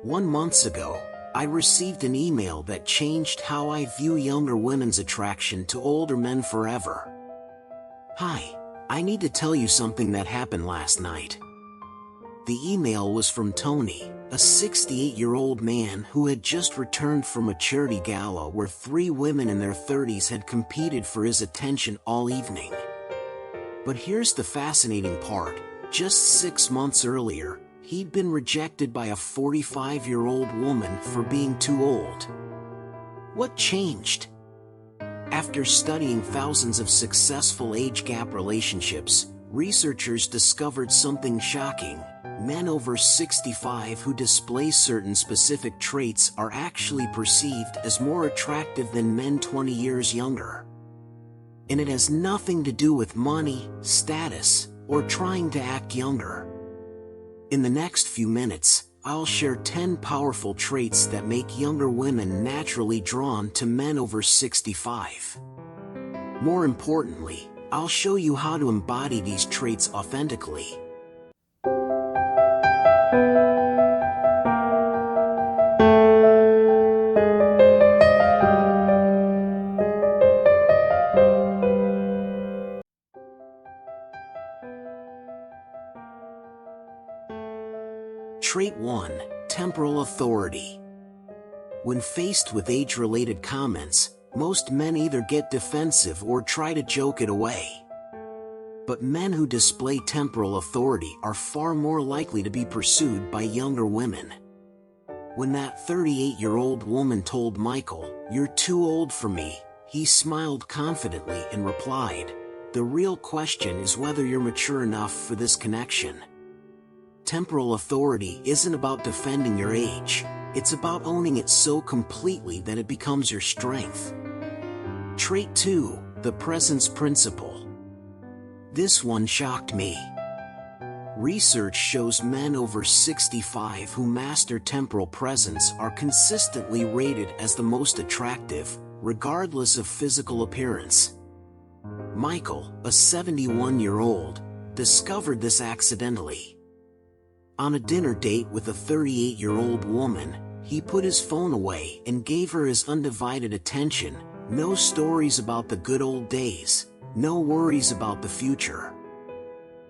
1 month ago, I received an email that changed how I view younger women's attraction to older men forever. Hi, I need to tell you something that happened last night. The email was from Tony, a 68-year-old man who had just returned from a charity gala where 3 women in their 30s had competed for his attention all evening. But here's the fascinating part. Just 6 months earlier, he'd been rejected by a 45-year-old woman for being too old. What changed? After studying thousands of successful age gap relationships, researchers discovered something shocking. Men over 65 who display certain specific traits are actually perceived as more attractive than men 20 years younger. And it has nothing to do with money, status, or trying to act younger. In the next few minutes, I'll share 10 powerful traits that make younger women naturally drawn to men over 65. More importantly, I'll show you how to embody these traits authentically. Trait 1. Temporal authority. When faced with age-related comments, most men either get defensive or try to joke it away. But men who display temporal authority are far more likely to be pursued by younger women. When that 38-year-old woman told Michael, "You're too old for me," he smiled confidently and replied, "The real question is whether you're mature enough for this connection." Temporal authority isn't about defending your age, it's about owning it so completely that it becomes your strength. Trait 2. The presence principle. This one shocked me. Research shows men over 65 who master temporal presence are consistently rated as the most attractive, regardless of physical appearance. Michael, a 71-year-old, discovered this accidentally. On a dinner date with a 38-year-old woman, he put his phone away and gave her his undivided attention. No stories about the good old days, no worries about the future.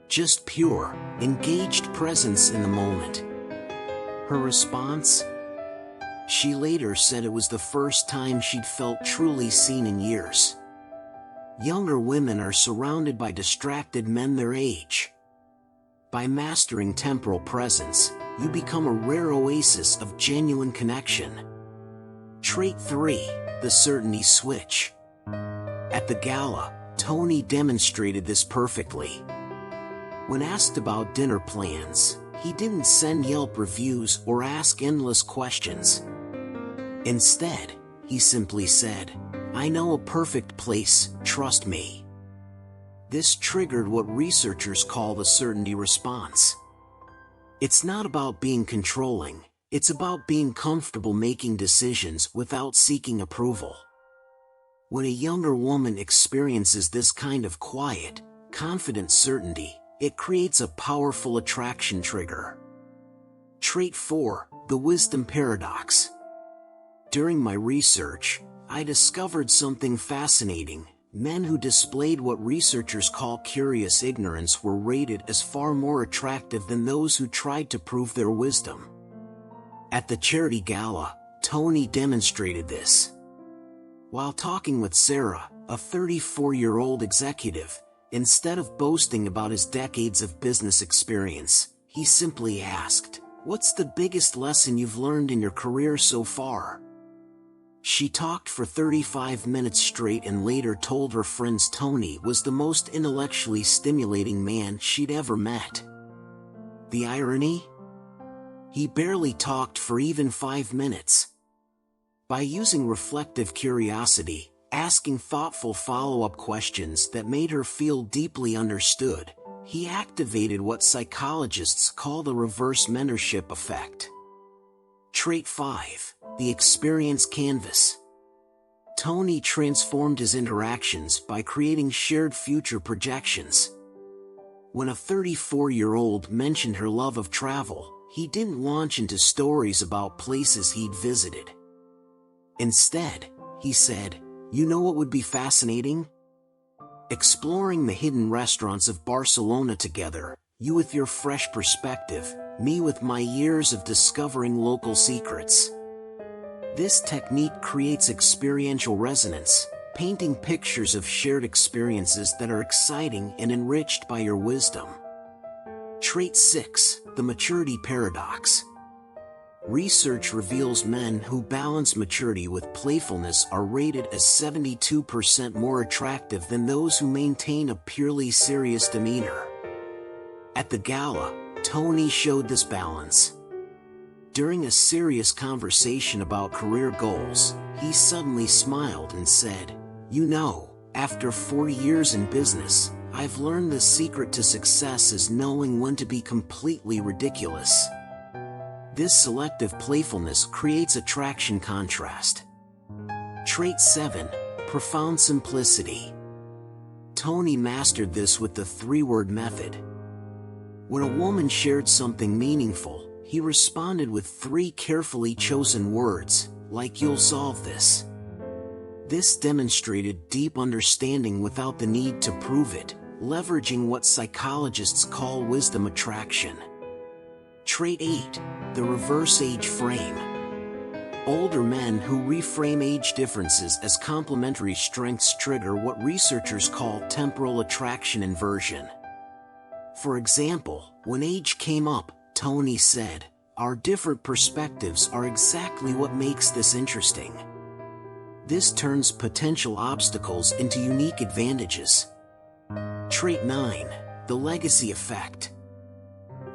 Just pure, engaged presence in the moment. Her response? She later said it was the first time she'd felt truly seen in years. Younger women are surrounded by distracted men their age. By mastering temporal presence, you become a rare oasis of genuine connection. Trait 3. The certainty switch. At the gala, Tony demonstrated this perfectly. When asked about dinner plans, he didn't send Yelp reviews or ask endless questions. Instead, he simply said, "I know a perfect place, trust me." This triggered what researchers call the certainty response. It's not about being controlling, it's about being comfortable making decisions without seeking approval. When a younger woman experiences this kind of quiet, confident certainty, it creates a powerful attraction trigger. Trait 4. The wisdom paradox. During my research, I discovered something fascinating. Men who displayed what researchers call curious ignorance were rated as far more attractive than those who tried to prove their wisdom. At the charity gala, Tony demonstrated this. While talking with Sarah, a 34-year-old executive, instead of boasting about his decades of business experience, he simply asked, "What's the biggest lesson you've learned in your career so far?" She talked for 35 minutes straight and later told her friends Tony was the most intellectually stimulating man she'd ever met. The irony? He barely talked for even 5 minutes. By using reflective curiosity, asking thoughtful follow-up questions that made her feel deeply understood, he activated what psychologists call the reverse mentorship effect. Trait 5. The experience canvas. Tony transformed his interactions by creating shared future projections. When a 34-year-old mentioned her love of travel, he didn't launch into stories about places he'd visited. Instead, he said, "You know what would be fascinating? Exploring the hidden restaurants of Barcelona together, you with your fresh perspective, me with my years of discovering local secrets." This technique creates experiential resonance, painting pictures of shared experiences that are exciting and enriched by your wisdom. Trait 6, the maturity paradox. Research reveals men who balance maturity with playfulness are rated as 72% more attractive than those who maintain a purely serious demeanor. At the gala, Tony showed this balance. During a serious conversation about career goals, he suddenly smiled and said, "You know, after 40 years in business, I've learned the secret to success is knowing when to be completely ridiculous." This selective playfulness creates attraction contrast. Trait 7, profound simplicity. Tony mastered this with the 3-word method. When a woman shared something meaningful, he responded with 3 carefully chosen words, like "You'll solve this." This demonstrated deep understanding without the need to prove it, leveraging what psychologists call wisdom attraction. Trait 8, the reverse age frame. Older men who reframe age differences as complementary strengths trigger what researchers call temporal attraction inversion. For example, when age came up, Tony said, "Our different perspectives are exactly what makes this interesting." This turns potential obstacles into unique advantages. Trait 9, the legacy effect.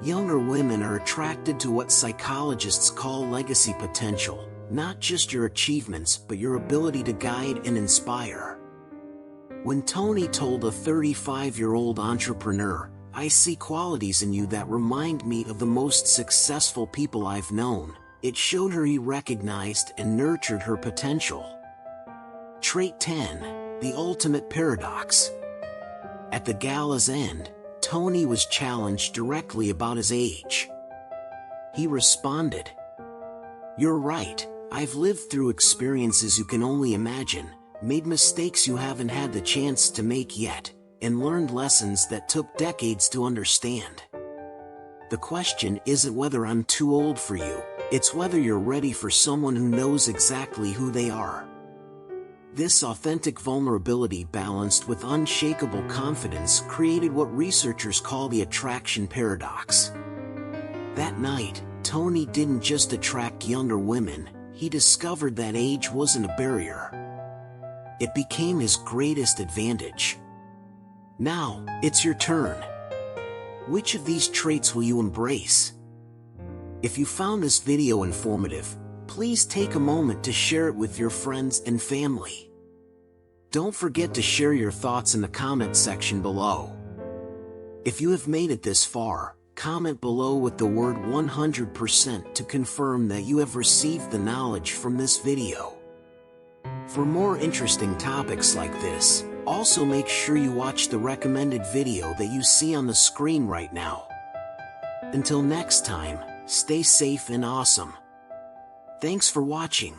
Younger women are attracted to what psychologists call legacy potential, not just your achievements but your ability to guide and inspire. When Tony told a 35-year-old entrepreneur, "I see qualities in you that remind me of the most successful people I've known," it showed her he recognized and nurtured her potential. Trait 10, the ultimate paradox. At the gala's end, Tony was challenged directly about his age. He responded, "You're right, I've lived through experiences you can only imagine, made mistakes you haven't had the chance to make yet, and learned lessons that took decades to understand. The question isn't whether I'm too old for you, it's whether you're ready for someone who knows exactly who they are." This authentic vulnerability balanced with unshakable confidence created what researchers call the attraction paradox. That night, Tony didn't just attract younger women, he discovered that age wasn't a barrier. It became his greatest advantage. Now, it's your turn. Which of these traits will you embrace? If you found this video informative, please take a moment to share it with your friends and family. Don't forget to share your thoughts in the comment section below. If you have made it this far, comment below with the word 100% to confirm that you have received the knowledge from this video. For more interesting topics like this, also make sure you watch the recommended video that you see on the screen right now. Until next time, stay safe and awesome. Thanks for watching.